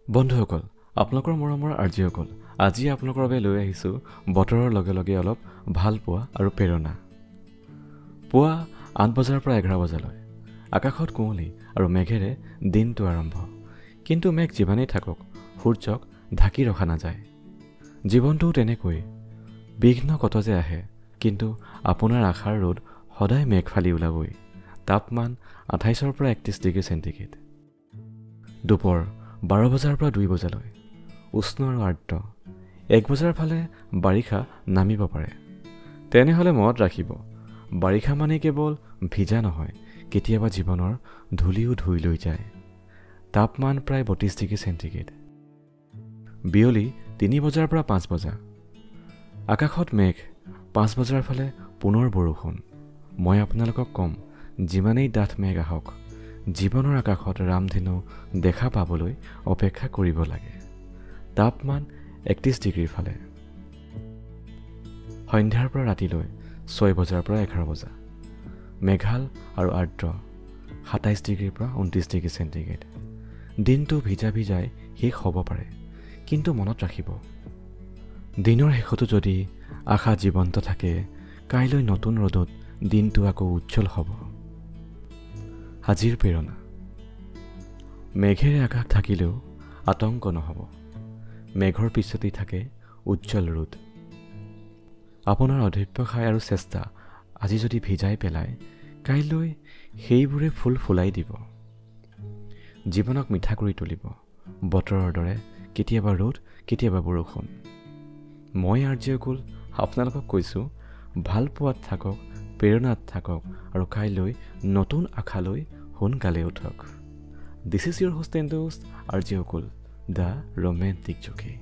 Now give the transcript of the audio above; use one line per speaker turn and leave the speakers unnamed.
বন্ধুসকল, আপোনালোকৰ মৰমৰ আৰ্যসকল, আজি আপোনালোকৰ বাবে লৈ আহিছোঁ বতৰৰ লগে লগে অলপ ভাল পোৱা আৰু প্ৰেৰণা। পুৱা ৮ বজাৰ পৰা ১১ বজালৈ আকাশত কুঁৱলী আৰু মেঘেৰে দিনটো আৰম্ভ। কিন্তু মেঘ যিমানেই থাকক, সূৰ্যক ঢাকি ৰখা নাযায়। জীৱনটোও তেনেকৈ বিঘ্ন কত যে আহে, কিন্তু আপোনাৰ আশাৰ ৰ'দ সদায় মেঘ ফালি ওলাবই। তাপমান ২৮ৰ পৰা ৩১ ডিগ্ৰী চেণ্টিগ্ৰেড। দুপৰ ১২ বজাৰ পৰা ২ বজালৈ উষ্ণ আৰু আৰ্দ্ৰ। ১ বজাৰ ফালে বাৰিষা নামিব পাৰে। তেনেহ'লে মনত ৰাখিব, বাৰিষা মানে কেৱল ভিজা নহয়, কেতিয়াবা জীৱনৰ ধূলিও ধুই লৈ যায়। তাপমান প্ৰায় ৩২ ডিগ্ৰী চেণ্টিগ্ৰেড। বিয়লি ৩ বজাৰ পৰা ৫ বজা আকাশত মেঘ। ৫ বজাৰ ফালে পুনৰ বৰষুণ। মই আপোনালোকক ক'ম, যিমানেই ডাঠ মেঘ আহক, জীৱনৰ আকাশত ৰামধেনু দেখা পাবলৈ অপেক্ষা কৰিব লাগে। তাপমান ৩১ ডিগ্ৰীৰ ফালে। সন্ধ্যাৰ পৰা ৰাতিলৈ ৬ বজাৰ পৰা ১১ বজা মেঘাল আৰু আৰ্দ্ৰ। ২৭ ডিগ্ৰীৰ পৰা ২৯ ডিগ্ৰী চেণ্টিগ্ৰেড। দিনটো ভিজা ভিজাই শেষ হ'ব পাৰে, কিন্তু মনত ৰাখিব, দিনৰ শেষতো যদি আশা জীৱন্ত থাকে, কাইলৈ নতুন ৰ'দত দিনটো আকৌ উজ্জ্বল হ'ব। আজিৰ প্ৰেৰণা। মেঘেৰে আকাশ থাকিলেও আতংক নহ'ব। মেঘৰ পিছতেই থাকে উজ্জ্বল ৰ'দ। আপোনাৰ অধ্যৱসায় আৰু চেষ্টা আজি যদি ভিজাই পেলায়, কাইলৈ সেইবোৰে ফুল ফুলাই দিব, জীৱনক মিঠা কৰি তুলিব। বতৰৰ দৰে কেতিয়াবা ৰ'দ, কেতিয়াবা বৰষুণ। মই আৰ্যকুল আপোনালোকক কৈছোঁ, ভাল পোৱাত থাকক, প্ৰেৰণাত থাকক আৰু কাইলৈ নতুন আশালৈ সোনকালে উঠক। This is your host and host Aryakul, the romantic jockey.